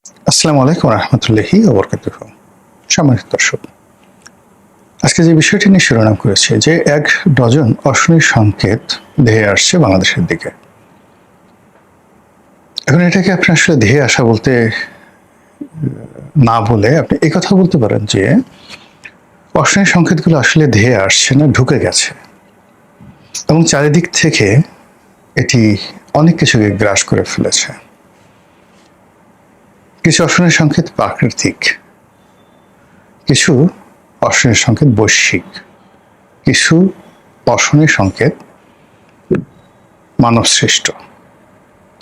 আসসালামু আলাইকুম রহমতুল্লাহি ওয়া বারাকাতুহু। সম্মানিত দর্শক, আজকে যে বিষয়টি নিয়ে শিরোনাম করেছে যে ১ ডজন অশনি সংকেত ধেয়ে আসছে বাংলাদেশের দিকে। এখন এটাকে আপনি আসলে ধেয়ে আসা বলতে না বলে আপনি এই কথা বলতে পারেন যে অশনি সংকেতগুলো আসলে ধেয়ে আসছে না, ঢুকে গেছে এবং চারিদিক থেকে এটি অনেক কিছুকে গ্রাস করে ফেলেছে। কিছু অশনি সংকেত প্রাকৃতিক, কিছু অশনি সংকেত বৈশ্বিক, কিছু অশনি সংকেত মানব সৃষ্ট।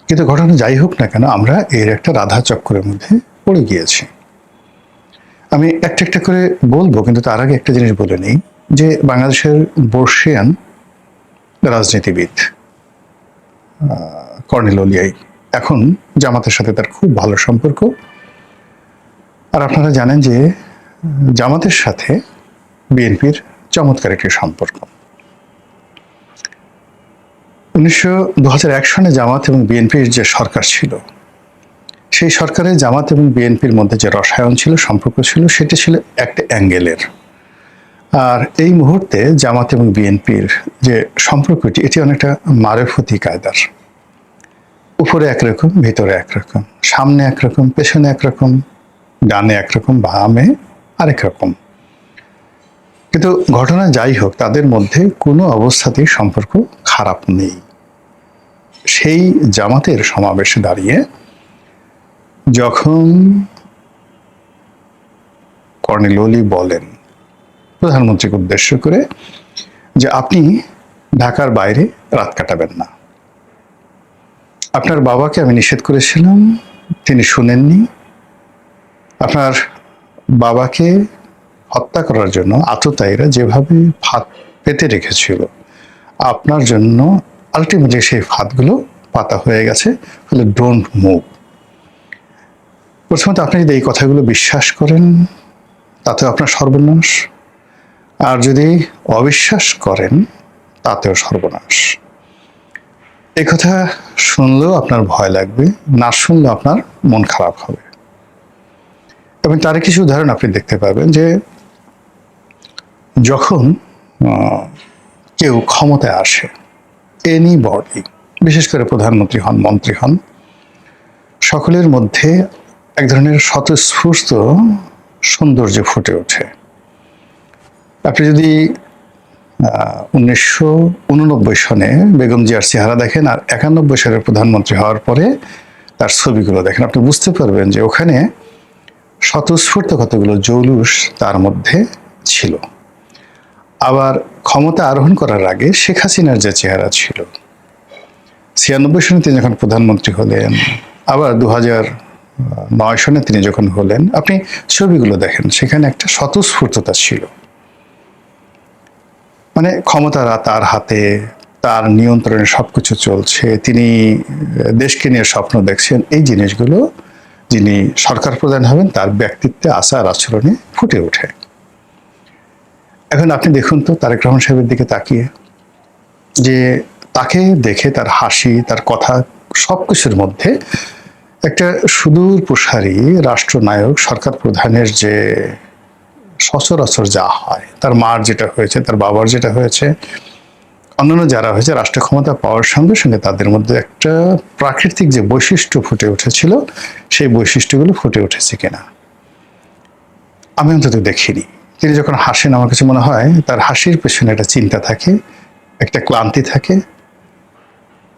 কিন্তু ঘটনা যাই হোক না কেন, আমরা এর একটা রাধা চক্রের মধ্যে পড়ে গিয়েছি। আমি একটা একটা করে বলবো, কিন্তু তার আগে একটা জিনিস বলে নিই যে বাংলাদেশের বর্ষিয়ান রাজনীতিবিদ কর্নেল ওলিয়াই এখন জামাতের সাথে তার খুব ভালো সম্পর্ক। আর আপনারা জানেন যে জামাতের সাথে বিএনপির চমৎকার একটি সম্পর্ক। 2001 সনে জামাত এবং বিএনপির যে সরকার ছিল, সেই সরকারে জামাত এবং বিএনপির মধ্যে যে রসায়ন ছিল, সম্পর্ক ছিল, সেটি ছিল একটা অ্যাঙ্গেলের। আর এই মুহূর্তে জামাত এবং বিএনপির যে সম্পর্কটি, এটি অনেকটা মারেফতি কায়দার। উপরে একরকম, ভিতরে একরকম, সামনে একরকম, পেছনে একরকম, ডানে একরকম, বামে আরেক রকম। কিন্তু ঘটনা যাই হোক, তাদের মধ্যে কোনো অবস্থাতেই সম্পর্ক খারাপ নেই। সেই জামাতের সমাবেশে দাঁড়িয়ে যখন কর্নেল ওলি বলেন প্রধানমন্ত্রীকে উদ্দেশ্য করে যে আপনি ঢাকার বাইরে রাত কাটাবেন না, আপনার বাবাকে আমি নিষেধ করেছিলাম, তিনি শুনেননি, আপনার বাবাকে হত্যা করার জন্য আততায়ীরা যেভাবে ফাঁদ পেতে রেখেছিল, আপনার জন্য আলটিমেটলি সেই ফাঁদগুলো পাতা হয়ে গেছে, ফলে ডোন্ট মুভ। প্রথমত আপনি যদি এই কথাগুলো বিশ্বাস করেন, তাতেও আপনার সর্বনাশ, আর যদি অবিশ্বাস করেন তাতেও সর্বনাশ। এই কথা শুনলেও আপনার ভয় লাগবে, না শুনলেও আপনার মন খারাপ হবে। এবং তার কিছু উদাহরণ আপনি দেখতে পাবেন যে যখন কেউ ক্ষমতায় আসে, এনি বডি, বিশেষ করে প্রধানমন্ত্রী হন, মন্ত্রী হন, সকলের মধ্যে এক ধরনের স্বতঃস্ফূর্ত সৌন্দর্য ফুটে ওঠে। আপনি যদি 1989 সনে বেগম জিয়ার চেহারা দেখেন আর 91 সালের প্রধানমন্ত্রী হওয়ার পরে তার ছবিগুলো দেখেন, আপনি বুঝতে পারবেন যে ওখানে স্বতঃস্ফূর্ত কতগুলো জৌলুস তার মধ্যে ছিল। আবার ক্ষমতা আরোহণ করার আগে শেখ হাসিনার যে চেহারা ছিল, 96 সনে তিনি যখন প্রধানমন্ত্রী হলেন, আবার 2009 সনে তিনি যখন হলেন, আপনি ছবিগুলো দেখেন, সেখানে একটা স্বতঃস্ফূর্ততা ছিল। মানে ক্ষমতা তার হাতে, তার নিয়ন্ত্রণে সবকিছু চলছে, তিনি দেশকে নিয়ে স্বপ্ন দেখছেন। এই জিনিসগুলো যিনি সরকার প্রধান হবেন তার ব্যক্তিত্বে, আচার আচরণে ফুটে ওঠে। এখন আপনি দেখুন তো তারেক রহমান সাহেবের দিকে তাকিয়ে, যে তাকে দেখে তার হাসি, তার কথা, সবকিছুর মধ্যে একটা সুদূর প্রসারী রাষ্ট্রনায়ক, সরকার প্রধানের যে সচরাচর যা হয়, তার মার যেটা হয়েছে, তার বাবার যেটা হয়েছে, অন্যান্য যারা হয়েছে, রাষ্ট্র ক্ষমতা পাওয়ার সঙ্গে সঙ্গে তাদের মধ্যে একটা প্রাকৃতিক যে বৈশিষ্ট্য ফুটে উঠেছিল, সেই বৈশিষ্ট্যগুলো ফুটে উঠেছে কিনা আমি অন্তত দেখিনি। তিনি যখন হাসেন, আমার কাছে মনে হয় তার হাসির পেছনে একটা চিন্তা থাকে, একটা ক্লান্তি থাকে,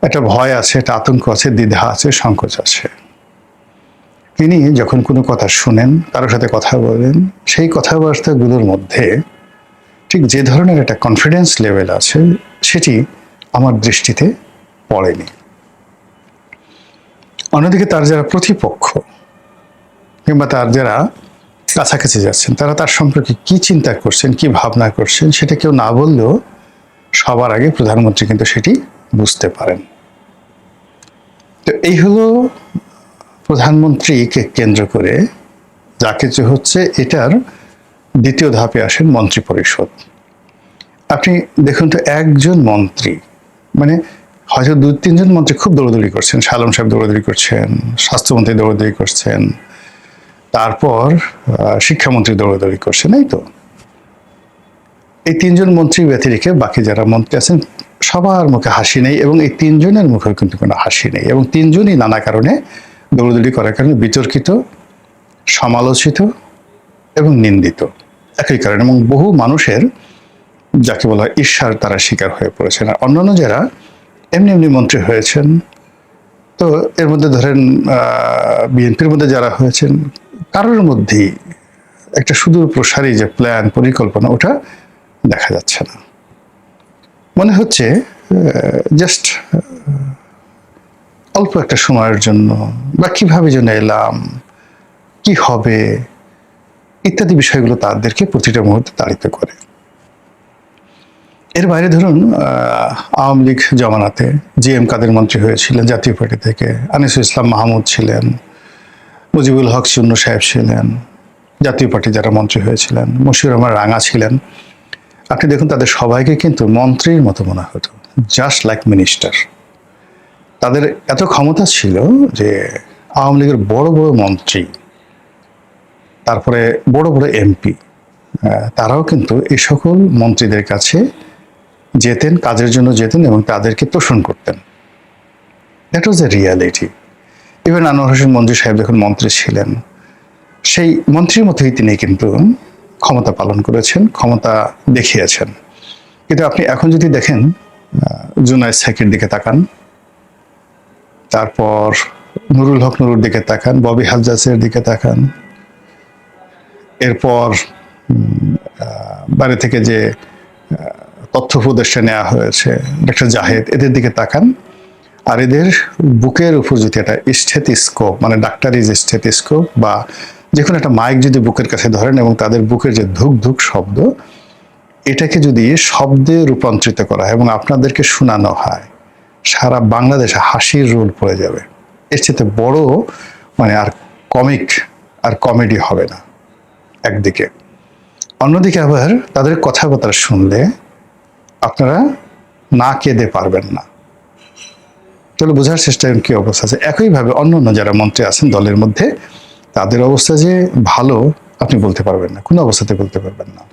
একটা ভয় আছে, একটা আতঙ্ক আছে, দ্বিধা আছে, সংকোচ আছে। তিনি যখন কোনো কথা শুনেন, কারোর সাথে কথা বলেন, সেই কথাবার্তাগুলোর মধ্যে ঠিক যে ধরনের একটা কনফিডেন্স লেভেল আছে, সেটি আমার দৃষ্টিতে পড়েনি। অন্যদিকে তার যারা প্রতিপক্ষ কিংবা তার যারা কাছাকাছি যাচ্ছেন, তারা তার সম্পর্কে কি চিন্তা করছেন, কি ভাবনা করছেন, সেটা কেউ না বললেও সবার আগে প্রধানমন্ত্রী কিন্তু সেটি বুঝতে পারেন। তো এই হলো প্রধানমন্ত্রীকে কেন্দ্র করে যা কিছু হচ্ছে। এটার দ্বিতীয় ধাপে আসেন মন্ত্রী পরিষদ। আপনি দেখুন তো, একজন মন্ত্রী, মানে হয়তো 2-3 জন মন্ত্রী খুব দৌড়াদৌড়ি করছেন, শালম সাহেব দৌড়াদৌড়ি করছেন, স্বাস্থ্যমন্ত্রী দৌড়াদৌড়ি করছেন, তারপর শিক্ষামন্ত্রী দৌড়াদৌড়ি করছেন, এই তো। এই তিনজন মন্ত্রী ব্যতিরেকে বাকি যারা মন্ত্রী আছেন সবার মুখে হাসি নেই, এবং এই তিনজনের মুখেও কিন্তু কোনো হাসি নেই, এবং তিনজনই নানা কারণে দৌড়াদৌড়ি করার কারণে বিতর্কিত, সমালোচিত এবং নিন্দিত একই কারণে, এবং বহু মানুষের যাকে বলা হয় ঈর্ষার তারা শিকার হয়ে পড়েছেন। আর অন্যান্য যারা এমনি এমনি মন্ত্রী হয়েছেন, তো এর মধ্যে ধরেন বিএনপির মধ্যে যারা হয়েছেন, কারোর মধ্যেই একটা সুদূর প্রসারী যে প্ল্যান, পরিকল্পনা, ওটা দেখা যাচ্ছে না। মনে হচ্ছে জাস্ট অল্প একটা সময়ের জন্য, বা কিভাবে যেন এলাম, কি হবে, ইত্যাদি বিষয়গুলো তাদেরকে প্রতিটা মুহূর্তে তাড়িত করে। এর বাইরে ধরুন আওয়ামী লীগ জমানাতে জিএম কাদের মন্ত্রী হয়েছিলেন জাতীয় পার্টি থেকে, আনিসুল ইসলাম মাহমুদ ছিলেন, মুজিবুল হক চুন্নু সাহেব ছিলেন, জাতীয় পার্টি যারা মন্ত্রী হয়েছিলেন, মশিউর রহমান রাঙা ছিলেন। আপনি দেখুন তাদের সবাইকে কিন্তু মন্ত্রীর মতো মনে হতো, জাস্ট লাইক মিনিস্টার। তাদের এত ক্ষমতা ছিল যে আওয়ামী লীগের বড় বড় মন্ত্রী, তারপরে বড় বড় এমপি, তারাও কিন্তু এই সকল মন্ত্রীদের কাছে যেতেন, কাজের জন্য যেতেন এবং তাদেরকে তোষণ করতেন। That was A reality. Even Anwar Hossain Manju সাহেব যখন মন্ত্রী ছিলেন, সেই মন্ত্রীর মতোই তিনি কিন্তু ক্ষমতা পালন করেছেন, ক্ষমতা দেখিয়েছেন। কিন্তু আপনি এখন যদি দেখেন জুনায়েদ সাকির দিকে তাকান, তারপর নুরুল হক নুরুর দিকে তাকান, ববি হাজ্জাজের দিকে তাকান, এরপর বাইরে থেকে যে তথ্য উপদেষ্টা নেওয়া হয়েছে ডক্টর জাহেদ, এদের দিকে তাকান, আর এদের বুকের উপর যদি একটা স্টেথোস্কোপ, মানে ডাক্তারি যে স্টেথোস্কোপ বা যে কোনো একটা মাইক যদি বুকের কাছে ধরেন এবং তাদের বুকের যে ধুক ধুক শব্দ, এটাকে যদি শব্দে রূপান্তরিত করা হয় এবং আপনাদেরকে শোনানো হয়, সারা বাংলাদেশে হাসির রোল পড়ে যাবে। এর চেয়ে বড় মানে আর কমিক আর কমেডি হবে না একদিকে। অন্যদিকে আবার তাদের কথাবার্তা শুনলে আপনারা না কেঁদে পারবেন না। তাহলে বোঝার চেষ্টা করেন কি অবস্থা আছে। একইভাবে অন্য অন্য যারা মন্ত্রী আছেন দলের মধ্যে, তাদের অবস্থা যে ভালো আপনি বলতে পারবেন না, কোনো অবস্থাতে বলতে পারবেন না।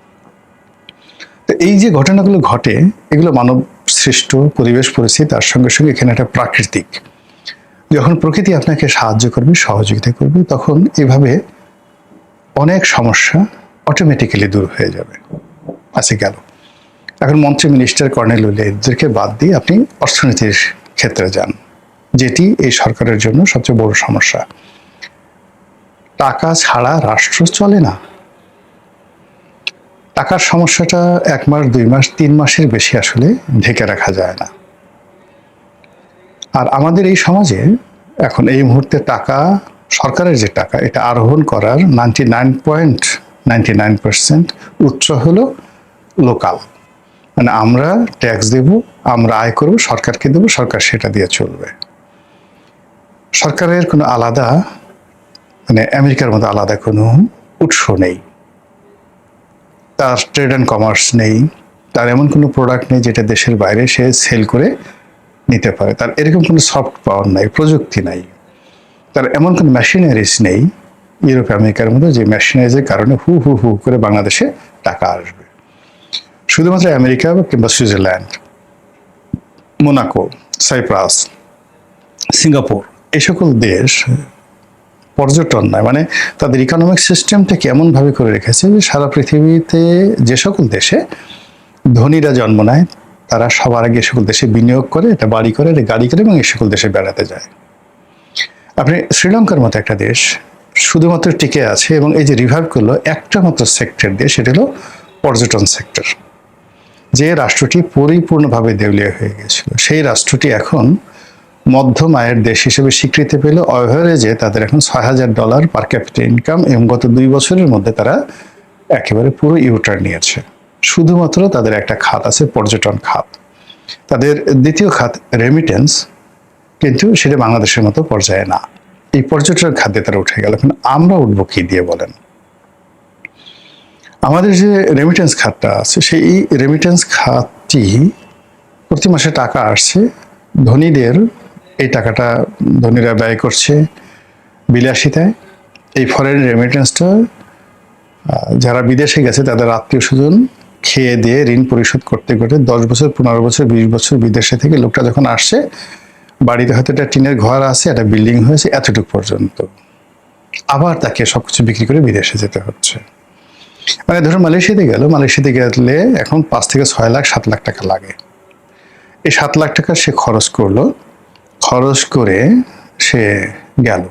তো এই যে ঘটনাগুলো ঘটে, এগুলো মানব সৃষ্ট পরিবেশ পরিস্থিতি, তার সঙ্গে সঙ্গে এখানে একটা প্রাকৃতিক। যখন প্রকৃতি আপনাকে সাহায্য করবে, সহযোগিতা করবে, তখন এভাবে অনেক সমস্যা অটোমেটিক্যালি দূর হয়ে যাবে। আছে গেল। এখন মন্ত্রী, মিনিস্টার, কর্নেল, এদেরকে বাদ দিয়ে আপনি অর্থনীতির ক্ষেত্রে যান, যেটি এই সরকারের জন্য সবচেয়ে বড় সমস্যা। টাকা ছাড়া রাষ্ট্র চলে না। টাকার সমস্যাটা 1 মাস, 2 মাস, 3 মাসের বেশি আসলে ঢেকে রাখা যায় না। আর আমাদের এই সমাজে এখন এই মুহূর্তে টাকা, সরকারের যে টাকা, এটা আরোহণ করার 99.99% উৎস হলো লোকাল। মানে আমরা ট্যাক্স দেব, আমরা আয় করব, সরকারকে দেব, সরকার সেটা দিয়ে চলবে। সরকারের কোনো আলাদা, মানে আমেরিকার মতো আলাদা কোনো উৎস নেই, তার ট্রেড অ্যান্ড কমার্স নেই, তার এমন কোনো প্রোডাক্ট নেই যেটা দেশের বাইরে সে সেল করে নিতে পারে, তার এরকম কোনো সফট পাওয়ার নাই, প্রযুক্তি নাই, তার এমন কোনো মেশিনারিজ নেই ইউরোপ আমেরিকার মতো যে মেশিনারিজের কারণে হু হু হু করে বাংলাদেশে টাকা আসবে। শুধুমাত্র আমেরিকা কিংবা সুইজারল্যান্ড, মোনাকো, সাইপ্রাস, সিঙ্গাপুর, এই সকল দেশ পর্যটন নয়, মানে তাদের ইকোনমিক সিস্টেমটাকে এমনভাবে করে রেখেছে যে সারা পৃথিবীতে যে সকল দেশে ধনীরা জন্ম নেয়, তারা সবার আগে সকল দেশে বিনিয়োগ করে, এটা বাড়ি করে, এটা গাড়ি করে, এবং এই সকল দেশে বেড়াতে যায়। আপনি শ্রীলঙ্কার মতো একটা দেশ শুধুমাত্র টিকে আছে, এবং এই যে রিভাইভ করলো একটা মাত্র সেক্টর দিয়ে, সেটা হলো পর্যটন সেক্টর। যে রাষ্ট্রটি পরিপূর্ণভাবে দেউলিয়া হয়ে গেছিল, সেই রাষ্ট্রটি এখন মধ্যম আয়ের দেশ হিসেবে স্বীকৃতি পেল। অ্যাভারেজে তাদের এখন $6,000 পার ক্যাপিটা ইনকাম, এবং গত 2 বছরের মধ্যে তারা একেবারে পুরো ইউটার্ন নিয়েছে। শুধুমাত্র তাদের একটা খাত আছে, পর্যটন খাত। তাদের দ্বিতীয় খাত রেমিটেন্স, কিন্তু সেটা বাংলাদেশের মতো পর্যায়ে না। এই পর্যটন খাতে তারা উঠে গেল। এখন আমরা উঠবো কি দিয়ে বলেন? আমাদের যে রেমিটেন্স খাতটা আছে, সেই রেমিটেন্স খাতটি প্রতি মাসে টাকা আসছে, ধনীদের এই টাকাটা ধনীরা ব্যয় করছে বিলাসিতায়, এই ফরেন রেমিটেন্সটা যারা বিদেশে গেছে তাদের আত্মীয় স্বজন খেয়ে দিয়ে ঋণ পরিশোধ করতে করতে 10 বছর, 15 বছর, 20 বছর বিদেশে থেকে লোকটা যখন আসছে, বাড়িতে হয়তো একটা টিনের ঘর আছে, একটা বিল্ডিং হয়েছে, এতটুকু পর্যন্ত, আবার তাকে সবকিছু বিক্রি করে বিদেশে যেতে হচ্ছে। মানে ধরুন মালয়েশিয়াতে গেল, মালয়েশিয়াতে গেলে এখন 5 থেকে 6 লাখ 7 লাখ টাকা লাগে। এই 7 লাখ টাকা সে খরচ করলো, খরচ করে সে গেল।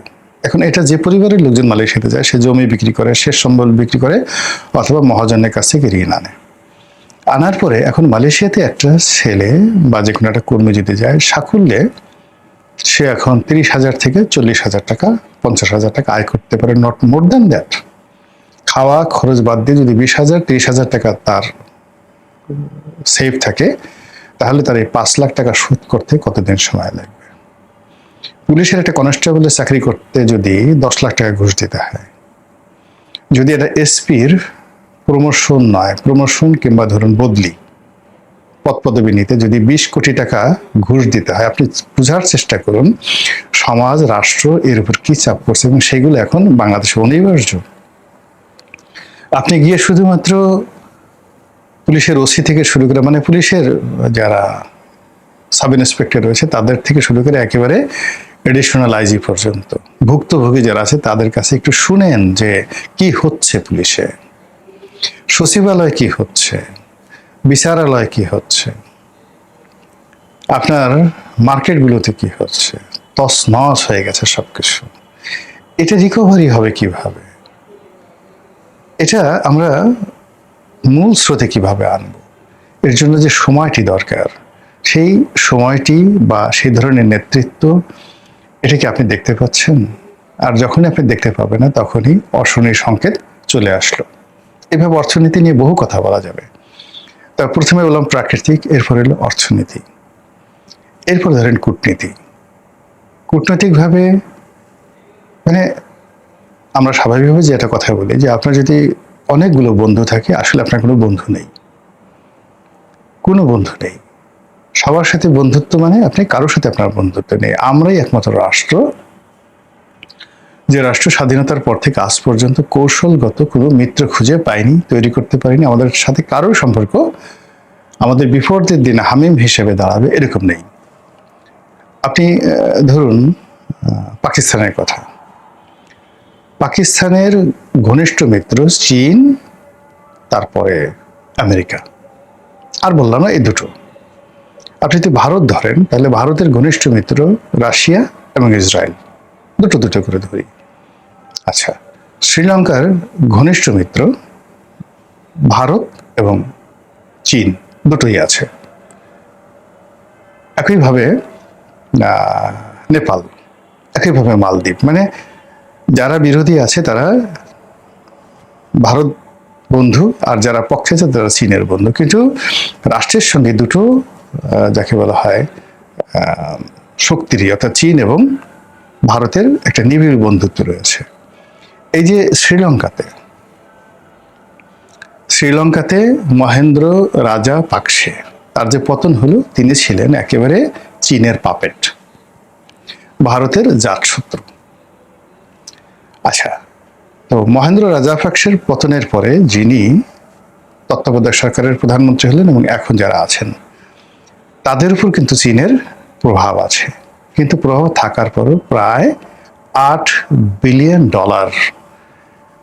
এখন এটা যে পরিবারের লোকজন মালয়েশিয়াতে যায়, সে জমি বিক্রি করে, শেষ সম্বল বিক্রি করে, অথবা মহাজনের কাছ থেকে ঋণ আনে। আনার পরে এখন মালয়েশিয়াতে একটা ছেলে বা যে কোনো একটা কর্মী যদি যায়, সাকুল্যে সে এখন 30,000 থেকে 40,000 টাকা, 50,000 টাকা আয় করতে পারে, নট মোর দ্যান দ্যাট। খাওয়া খরচ বাদ দিয়ে যদি 20,000, 30,000 টাকা তার সেভ থাকে, তাহলে তার এই 5 লাখ টাকা সুদ করতে কতদিন সময় লাগবে? পুলিশের একটা কনস্টেবলের চাকরি করতে যদি 10 লাখ টাকা ঘুষ দিতে হয়, যদি এটা এসপির প্রমোশন নয়, প্রমোশন কিংবা ধরুন বদলি, পদ পদবি নিতে যদি 20 কোটি টাকা ঘুষ দিতে হয়, আপনি বোঝার চেষ্টা করুন সমাজ, রাষ্ট্র এর উপর কি চাপ করছে, এবং সেগুলো এখন বাংলাদেশে অনিবার্য। আপনি গিয়ে শুধুমাত্র পুলিশের ওসি থেকে শুরু করে, মানে পুলিশের যারা সাব ইন্সপেক্টর রয়েছে তাদের থেকে শুরু করে একেবারে এডিশনাল আইজি পর্যন্ত ভুক্তভোগী যারা আছে তাদের কাছে একটু শুনেন যে কি হচ্ছে পুলিশে, সচিবালয় কি হচ্ছে, বিচারালয় কি হচ্ছে, আপনার মার্কেটগুলোতে কি হচ্ছে। তছনছ হয়ে গেছে সবকিছু। এটা রিকভারি হবে কিভাবে? এটা আমরা মূল স্রোতে কিভাবে আনবো? এর জন্য যে সময়টি দরকার, সেই সময়টি বা সেই ধরনের নেতৃত্ব, এটা কি আপনি দেখতে পাচ্ছেন? আর যখনই আপনি দেখতে পাবেন না, তখনই অশনির সংকেত চলে আসলো। এভাবে অর্থনীতি নিয়ে বহু কথা বলা যাবে। তা প্রথমে বললাম প্রাকৃতিক, এরপর এলো অর্থনীতি, এরপর ধরেন কূটনীতি। কূটনৈতিকভাবে মানে আমরা স্বাভাবিকভাবে যে একটা কথা বলি যে আপনার যদি অনেকগুলো বন্ধু থাকে, আসলে আপনার কোনো বন্ধু নেই, কোনো বন্ধু নেই। সবার সাথে বন্ধুত্ব মানে আপনি কারোর সাথে আপনার বন্ধুত্ব নেই। আমরাই একমাত্র রাষ্ট্র, যে রাষ্ট্র স্বাধীনতার পর থেকে আজ পর্যন্ত কৌশলগত কোনো মিত্র খুঁজে পাইনি, তৈরি করতে পারিনি। আমাদের সাথে কারোর সম্পর্ক আমাদের বিপদের দিনে হামিম হিসেবে দাঁড়াবে এরকম নেই। আপনি ধরুন পাকিস্তানের কথা, পাকিস্তানের ঘনিষ্ঠ মিত্র চীন, তারপরে আমেরিকা, আর বললাম না এই দুটো। আপনি যদি ভারত ধরেন, তাহলে ভারতের ঘনিষ্ঠ মিত্র রাশিয়া এবং ইসরায়েল, দুটো দুটো করে ধরি। আচ্ছা, শ্রীলঙ্কার ঘনিষ্ঠ মিত্র ভারত এবং চীন, দুটোই আছে। একইভাবে নেপাল, একইভাবে মালদ্বীপ। মানে যারা বিরোধী আছে তারা ভারত বন্ধু, আর যারা পক্ষে আছে তারা চীনের বন্ধু। কিন্তু রাষ্ট্রের সঙ্গে দুটো যাকে বলা হয় শক্তিরই, অর্থাৎ চীন এবং ভারতের একটা নিবিড় বন্ধুত্ব রয়েছে। এই যে শ্রীলঙ্কাতে মহেন্দ্র রাজা পাকসে, তার যে পতন হলো, তিনি ছিলেন একেবারে চীনের পাপেট, ভারতের জাতশত্রু। আচ্ছা, তো মহেন্দ্র রাজাপাকসের পতনের পরে যিনি তত্ত্বাবধায়ক সরকারের প্রধানমন্ত্রী হলেন এবং এখন যারা আছেন, তাদের উপর কিন্তু চীনের প্রভাব আছে। কিন্তু প্রভাব থাকার পরও প্রায় $8 বিলিয়ন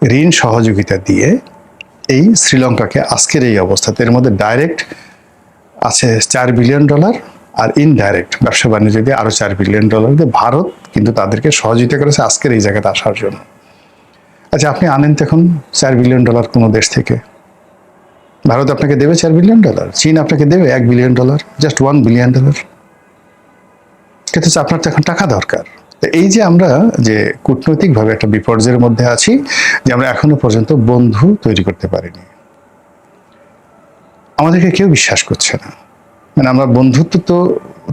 ঋণ সহযোগিতা দিয়ে এই শ্রীলঙ্কাকে আজকের এই অবস্থাতে, এর মধ্যে ডাইরেক্ট আছে $4 বিলিয়ন, আর ইনডাইরেক্ট ব্যবসা বাণিজ্য দিয়ে আরো $4 বিলিয়ন দিয়ে ভারত কিন্তু তাদেরকে সহযোগিতা করেছে আজকের এই জায়গাতে আসার জন্য। আচ্ছা, আপনি আনেন তো এখন $4 বিলিয়ন কোনো দেশ থেকে, ভারত আপনাকে দেবে $4 বিলিয়ন, চীন আপনাকে দেবে $1 বিলিয়ন, জাস্ট $1 বিলিয়ন। কিন্তু আপনার তো এখন টাকা দরকার। এই যে আমরা যে কূটনৈতিকভাবে একটা বিপর্যয়ের মধ্যে আছি, যে আমরা এখনো পর্যন্ত বন্ধু তৈরি করতে পারিনি, আমাদেরকে কেউ বিশ্বাস করছে না। মানে আমরা বন্ধুত্ব তো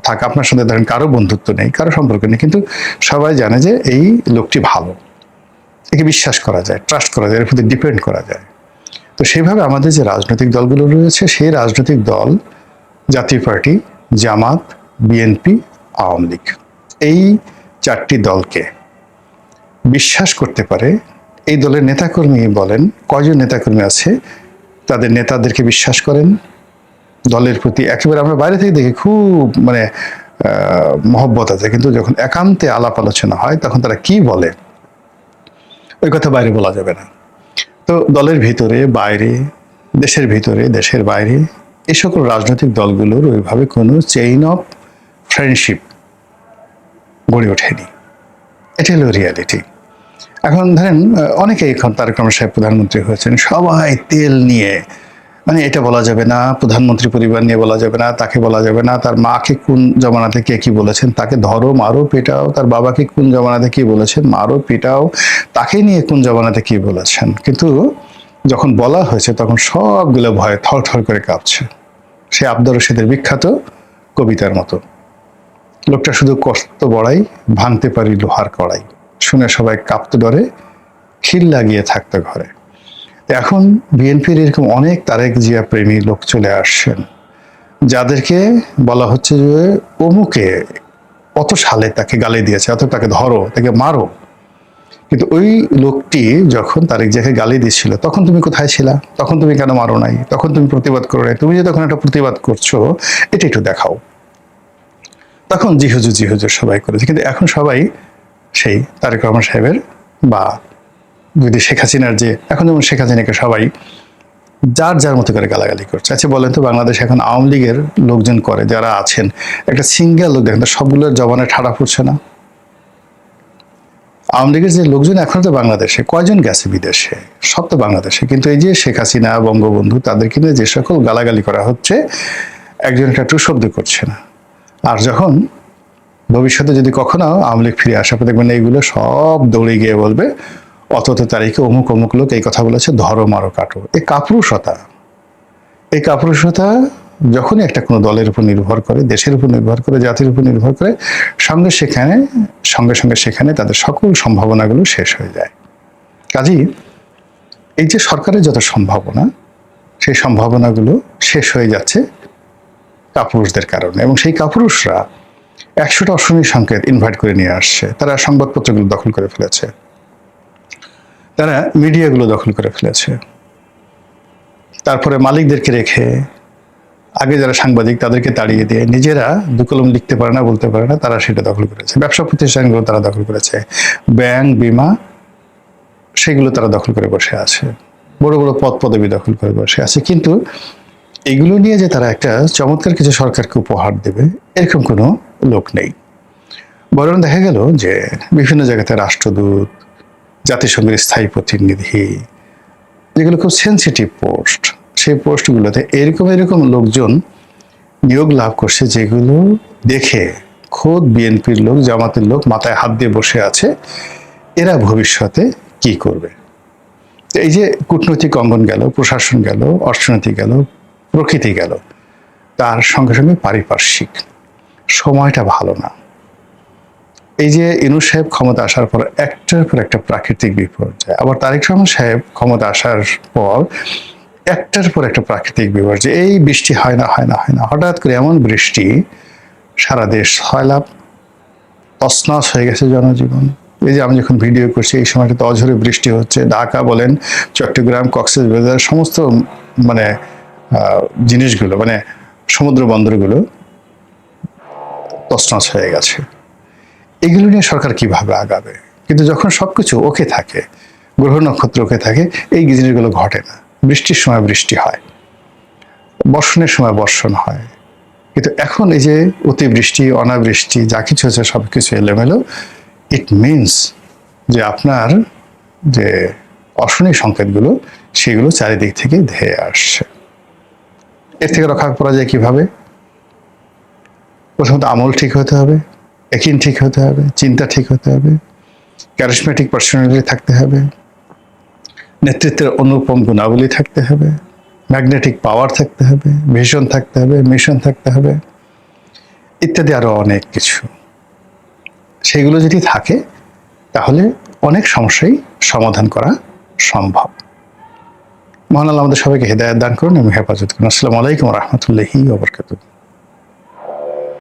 থাকা, আপনার সাথে ধরেন কারো বন্ধুত্ব নেই, কারো সম্পর্ক নেই, কিন্তু সবাই জানে যে এই লোকটি ভালো, একে বিশ্বাস করা যায়, ট্রাস্ট করা যায়, এর প্রতি ডিপেন্ড করা যায়। তো সেইভাবে আমাদের যে রাজনৈতিক দলগুলো রয়েছে, সেই রাজনৈতিক দল জাতীয় পার্টি, জামাত, বিএনপি, আওয়ামী লীগ, এই 4টি দলকে বিশ্বাস করতে পারে এই দলের নেতাকর্মী বলেন, কয়জন নেতাকর্মী আছে তাদের নেতাদেরকে বিশ্বাস করেন, দলের প্রতি একেবারে আমরা বাইরে থেকে দেখি খুব মানে মহব্বত আছে, কিন্তু যখন একান্তে আলাপ আলোচনা হয় তখন তারা কি বলে ওই কথা বাইরে বলা যাবে না। তো দলের ভিতরে বাইরে, দেশের ভিতরে দেশের বাইরে এই সকল রাজনৈতিক দলগুলোর ওইভাবে কোনো চেইন অফ ফ্রেন্ডশিপ গড়ে ওঠেনি। এটা হলো রিয়ালিটি। এখন ধরেন অনেকেই এখন তারেক রহমান সাহেব প্রধানমন্ত্রী হয়েছেন, সবাই তেল নিয়ে, মানে এটা বলা যাবে না, প্রধানমন্ত্রী পরিবার নিয়ে বলা যাবে না, তাকে বলা যাবে না, তার মাকে কোন জমানাতে কে কি বলেছেন, তাকে ধরো মারো পেটাও, তার বাবাকে কোন জমানাতে কি বলেছেন মারো পেটাও, তাকে নিয়ে কোন জমানাতে কি বলেছেন। কিন্তু যখন বলা হয়েছে তখন সবগুলো ভয়ে থর থর করে কাঁপছে। সে আব্দুর রশিদের বিখ্যাত কবিতার মতো, লোকটা শুধু কষ্ট বড়াই, ভাঙতে পারি লোহার কড়াই, শুনে সবাই কাঁপতে ডরে, খিল লাগিয়ে থাকতো ঘরে। এখন বিএনপির এরকম অনেক তারেক জিয়া প্রেমী লোক চলে আসছেন, যাদেরকে বলা হচ্ছে যে অমুকে অত সালে তাকে গালি দিয়েছে, অত তাকে ধরো, তাকে মারো। কিন্তু ওই লোকটি যখন তারেক জিয়াকে গালি দিচ্ছিল তখন তুমি কোথায় ছিলা? তখন তুমি কেন মারো নাই? তখন তুমি প্রতিবাদ করো নাই? তুমি যে তখন একটা প্রতিবাদ করছো এটা একটু দেখাও। তখন জি হুজুর সবাই করেছে, কিন্তু এখন সবাই সেই তারেক রহমান সাহেবের বা যদি শেখ হাসিনার, যে এখন যেমন শেখ হাসিনাকে সবাই যার যার মতো করে গালাগালি করছে। আচ্ছা বলেন তো, বাংলাদেশ এখন আওয়ামী লীগের লোকজন করে যারা আছেন, একটা সিঙ্গেল লোক দেখেন সবগুলোর জবানে ঠাড়া পড়ছে না? আওয়ামী লীগের যে লোকজন এখন তো বাংলাদেশে কয়জন গেছে বিদেশে? সব তো বাংলাদেশে। কিন্তু এই যে শেখ হাসিনা, বঙ্গবন্ধু, তাদেরকে নিয়ে যে সকল গালাগালি করা হচ্ছে, একজন একটা টু শব্দ করছে না। আর যখন ভবিষ্যতে যদি কখনো আওয়ামী লীগ ফিরে আসা দেখবেন এইগুলো সব দৌড়ে গিয়ে বলবে অত তারিখে অমুক অমুক লোক এই কথা বলেছে, ধরো মারো কাটো। এই কাপুরুষতা যখনই একটা কোনো দলের উপর নির্ভর করে, দেশের উপর নির্ভর করে, জাতির উপর নির্ভর করে, সঙ্গে সঙ্গে সেখানে তাদের সকল সম্ভাবনাগুলো শেষ হয়ে যায়। কাজেই এই যে সরকারের যত সম্ভাবনা, সেই সম্ভাবনাগুলো শেষ হয়ে যাচ্ছে কাপুরুষদের কারণে। এবং সেই কাপুরুষরা 100টা অশনি সংকেত ইনভাইট করে নিয়ে আসছে। তারা সংবাদপত্রগুলো দখল করে ফেলেছে, তারা মিডিয়াগুলো দখল করে ফেলেছে, তারপরে মালিকদেরকে রেখে আগে যারা সাংবাদিক তাদেরকে তাড়িয়ে দিয়ে নিজেরা দু কলম লিখতে পারে না, বলতে পারে না, তারা সেটা দখল করেছে। ব্যবসা প্রতিষ্ঠানগুলো তারা দখল করেছে, ব্যাংক, বিমা, সেগুলো তারা দখল করে বসে আছে, বড় বড় পদ পদবি দখল করে বসে আছে। কিন্তু এগুলো নিয়ে যে তারা একটা চমৎকার কিছু সরকারকে উপহার দেবে এরকম কোনো লোক নেই। বরং দেখা গেল যে বিভিন্ন জায়গাতে রাষ্ট্রদূত, জাতিসংঘের স্থায়ী প্রতিনিধি, যেগুলো খুব সেন্সিটিভ পোস্ট, সেই পোস্টগুলোতে এরকম লোকজন নিয়োগ লাভ করছে, যেগুলো দেখে খোদ বিএনপির লোক, জামাতের লোক মাথায় হাত দিয়ে বসে আছে এরা ভবিষ্যতে কি করবে। এই যে কূটনৈতিক অঙ্গন গেল, প্রশাসন গেল, অর্থনীতি গেল, প্রকৃতি গেল, তার সঙ্গে সঙ্গে পারিপার্শ্বিক সময়টা ভালো না। এই যে ইউনূস সাহেব ক্ষমতা আসার পর একটার পর একটা প্রাকৃতিক বিপর্যয়, আবার তারেক রহমান সাহেব ক্ষমতা আসার পর একটার পর একটা প্রাকৃতিক বিপর্যয়। এই বৃষ্টি হয় না, হঠাৎ করে এমন বৃষ্টি, সারা দেশ সয়লাব, তছনছ হয়ে গেছে জনজীবন। এই যে আমি যখন ভিডিও করছি এই সময়টা তো অঝরে বৃষ্টি হচ্ছে, ঢাকা বলেন, চট্টগ্রাম, কক্সবাজার, সমস্ত মানে জিনিসগুলো, মানে সমুদ্র বন্দরগুলো তছনছ হয়ে গেছে। এগুলো নিয়ে সরকার কিভাবে আগাবে? কিন্তু যখন সবকিছু ওকে থাকে, গ্রহ নক্ষত্র ওকে থাকে, এই জিনিসগুলো ঘটে না। বৃষ্টির সময় বৃষ্টি হয়, বর্ষণের সময় বর্ষণ হয়, কিন্তু এখন এই যে অতিবৃষ্টি, অনাবৃষ্টি, যা কিছু হচ্ছে সবকিছু এলোমেলো। ইট মিনস যে আপনার যে অশনি সংকেতগুলো সেগুলো চারিদিক থেকে ধেয়ে আসছে। এর থেকে রক্ষা করা যায় কিভাবে? প্রথমত আমল ঠিক হতে হবে, একিন ঠিক হতে হবে, চিন্তা ঠিক হতে হবে, ক্যারিসমেটিক পার্সোনালিটি থাকতে হবে, নেতৃত্বের অনুপম গুণাবলী থাকতে হবে, ম্যাগনেটিক পাওয়ার থাকতে হবে, ভিশন থাকতে হবে, মিশন থাকতে হবে, ইত্যাদি আরো অনেক কিছু। সেগুলো যদি থাকে তাহলে অনেক সমস্যাই সমাধান করা সম্ভব। মহান আল্লাহ আমাদের সবাইকে হেদায়েত দান করুন এবং হেফাজত করুন। আসসালামু আলাইকুম ওয়া রাহমাতুল্লাহি ওয়া বারাকাতুহু।